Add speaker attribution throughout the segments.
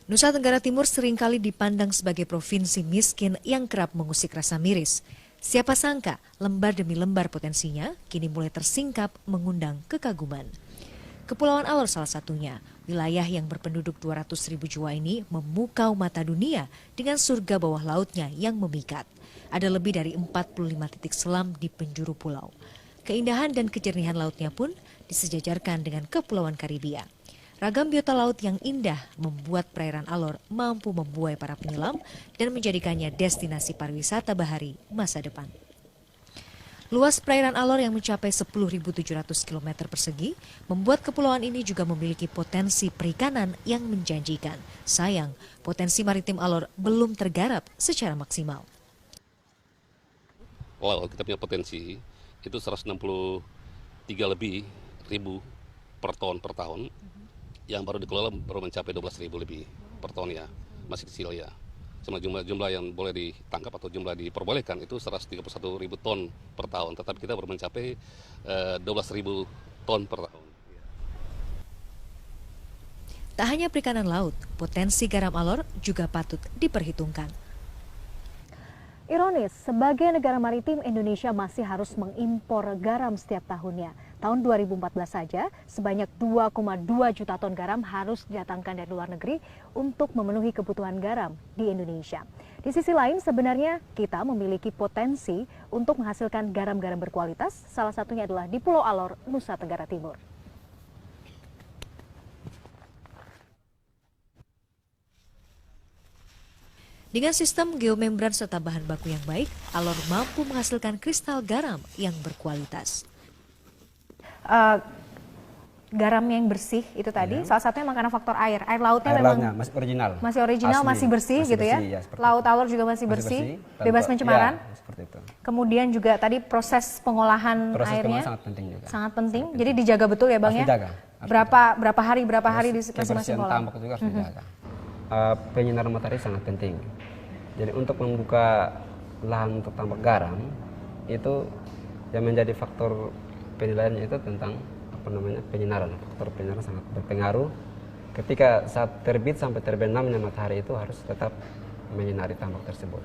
Speaker 1: Nusa Tenggara Timur seringkali dipandang sebagai provinsi miskin yang kerap mengusik rasa miris. Siapa sangka lembar demi lembar potensinya kini mulai tersingkap mengundang kekaguman. Kepulauan Alor salah satunya, wilayah yang berpenduduk 200.000 jiwa ini memukau mata dunia dengan surga bawah lautnya yang memikat. Ada lebih dari 45 titik selam di penjuru pulau. Keindahan dan kejernihan lautnya pun disejajarkan dengan Kepulauan Karibia. Ragam biota laut yang indah membuat perairan Alor mampu membuai para penyelam dan menjadikannya destinasi pariwisata bahari masa depan. Luas perairan Alor yang mencapai 10.700 km persegi membuat kepulauan ini juga memiliki potensi perikanan yang menjanjikan. Sayang, potensi maritim Alor belum tergarap secara maksimal.
Speaker 2: Wow, kita punya potensi itu 163 lebih ribu per ton per tahun. Yang baru dikelola baru mencapai 12.000 lebih per ton ya, masih kecil ya. Sama jumlah yang boleh ditangkap atau jumlah diperbolehkan itu 131.000 ton per tahun, tetapi kita baru mencapai 12.000 ton per tahun.
Speaker 1: Tak hanya perikanan laut, potensi garam Alor juga patut diperhitungkan.
Speaker 3: Ironis, sebagai negara maritim, Indonesia masih harus mengimpor garam setiap tahunnya. Tahun 2014 saja, sebanyak 2,2 juta ton garam harus didatangkan dari luar negeri untuk memenuhi kebutuhan garam di Indonesia. Di sisi lain, sebenarnya kita memiliki potensi untuk menghasilkan garam-garam berkualitas, salah satunya adalah di Pulau Alor, Nusa Tenggara Timur.
Speaker 1: Dengan sistem geomembran serta bahan baku yang baik, Alor mampu menghasilkan kristal garam yang berkualitas.
Speaker 3: Garam yang bersih itu tadi, salah satunya memang karena faktor air. Air lautnya
Speaker 4: Air
Speaker 3: memang
Speaker 4: lautnya masih original.
Speaker 3: Asli. Masih bersih gitu ya. Laut Alor juga masih bersih, bebas pencemaran.
Speaker 4: Ya, seperti itu.
Speaker 3: Kemudian juga tadi proses pengolahan airnya
Speaker 4: sangat penting juga.
Speaker 3: Sangat penting. Jadi dijaga betul ya Bang ya.
Speaker 4: Dijaga.
Speaker 3: Berapa hari di masing-masing pola.
Speaker 4: Tambak juga harus dijaga. Penyinaran matahari sangat penting. Jadi untuk membuka lahan untuk tambak garam itu yang menjadi faktor penilaiannya itu tentang penyinaran. Faktor penyinaran sangat berpengaruh. Ketika saat terbit sampai terbenamnya matahari itu harus tetap menyinari tambak tersebut.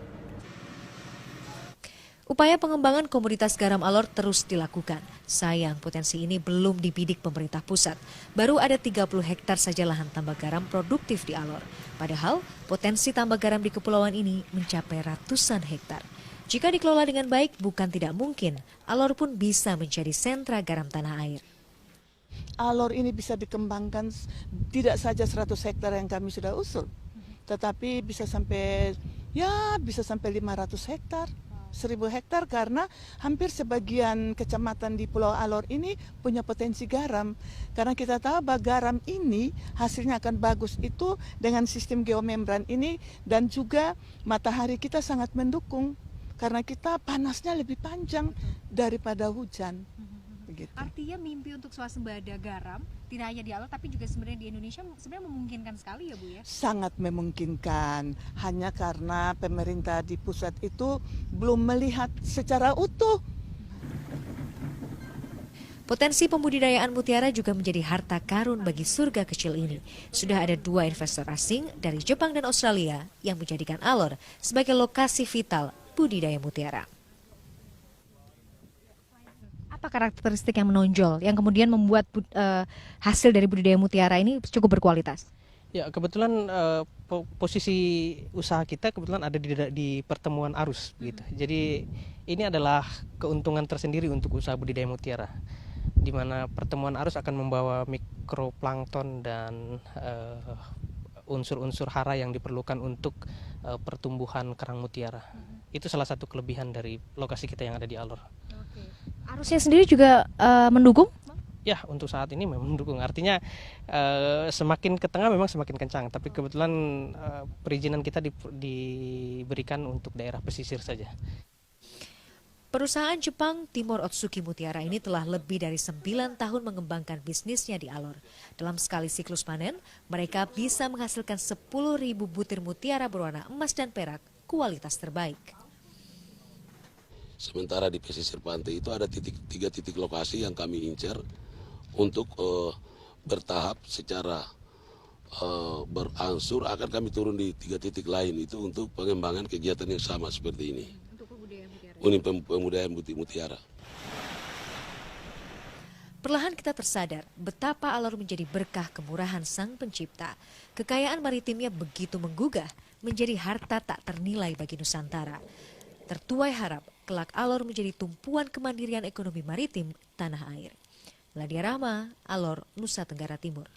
Speaker 1: Upaya pengembangan komoditas garam Alor terus dilakukan. Sayang, potensi ini belum dibidik pemerintah pusat. Baru ada 30 hektar saja lahan tambak garam produktif di Alor. Padahal, potensi tambak garam di kepulauan ini mencapai ratusan hektar. Jika dikelola dengan baik, bukan tidak mungkin, Alor pun bisa menjadi sentra garam tanah air.
Speaker 5: Alor ini bisa dikembangkan tidak saja 100 hektar yang kami sudah usul, tetapi bisa sampai 500 hektar. 1.000 hektar karena hampir sebagian kecamatan di Pulau Alor ini punya potensi garam. Karena kita tahu bahwa garam ini hasilnya akan bagus itu dengan sistem geomembran ini dan juga matahari kita sangat mendukung karena kita panasnya lebih panjang daripada hujan. Begitu.
Speaker 3: Artinya mimpi untuk swasembada garam tidak hanya di Alor tapi juga sebenarnya di Indonesia sebenarnya memungkinkan sekali ya Bu ya?
Speaker 5: Sangat memungkinkan, hanya karena pemerintah di pusat itu belum melihat secara utuh.
Speaker 1: Potensi pembudidayaan mutiara juga menjadi harta karun bagi surga kecil ini. Sudah ada 2 investor asing dari Jepang dan Australia yang menjadikan Alor sebagai lokasi vital budidaya mutiara.
Speaker 3: Apa karakteristik yang menonjol yang kemudian membuat hasil dari budidaya mutiara ini cukup berkualitas?
Speaker 6: Ya, kebetulan posisi usaha kita kebetulan ada di pertemuan arus gitu. Jadi ini adalah keuntungan tersendiri untuk usaha budidaya mutiara, di mana pertemuan arus akan membawa mikroplankton dan unsur-unsur hara yang diperlukan untuk pertumbuhan kerang mutiara. Itu salah satu kelebihan dari lokasi kita yang ada di Alor.
Speaker 3: Arusnya sendiri juga mendukung?
Speaker 6: Ya, untuk saat ini memang mendukung. Artinya semakin ke tengah memang semakin kencang. Tapi kebetulan perizinan kita diberikan untuk daerah pesisir saja.
Speaker 1: Perusahaan Jepang Timor Otsuki Mutiara ini telah lebih dari 9 tahun mengembangkan bisnisnya di Alor. Dalam sekali siklus panen, mereka bisa menghasilkan 10.000 butir mutiara berwarna emas dan perak kualitas terbaik.
Speaker 7: Sementara di pesisir pantai itu ada 3 titik lokasi yang kami incar untuk bertahap secara berangsur akan kami turun di 3 titik lain itu untuk pengembangan kegiatan yang sama seperti ini. Untuk pembudayaan mutiara.
Speaker 1: Perlahan kita tersadar betapa Alor menjadi berkah kemurahan Sang Pencipta. Kekayaan maritimnya begitu menggugah, menjadi harta tak ternilai bagi Nusantara. Tertuai harap kelak Alor menjadi tumpuan kemandirian ekonomi maritim tanah air. Ladia Rahma, Alor, Nusa Tenggara Timur.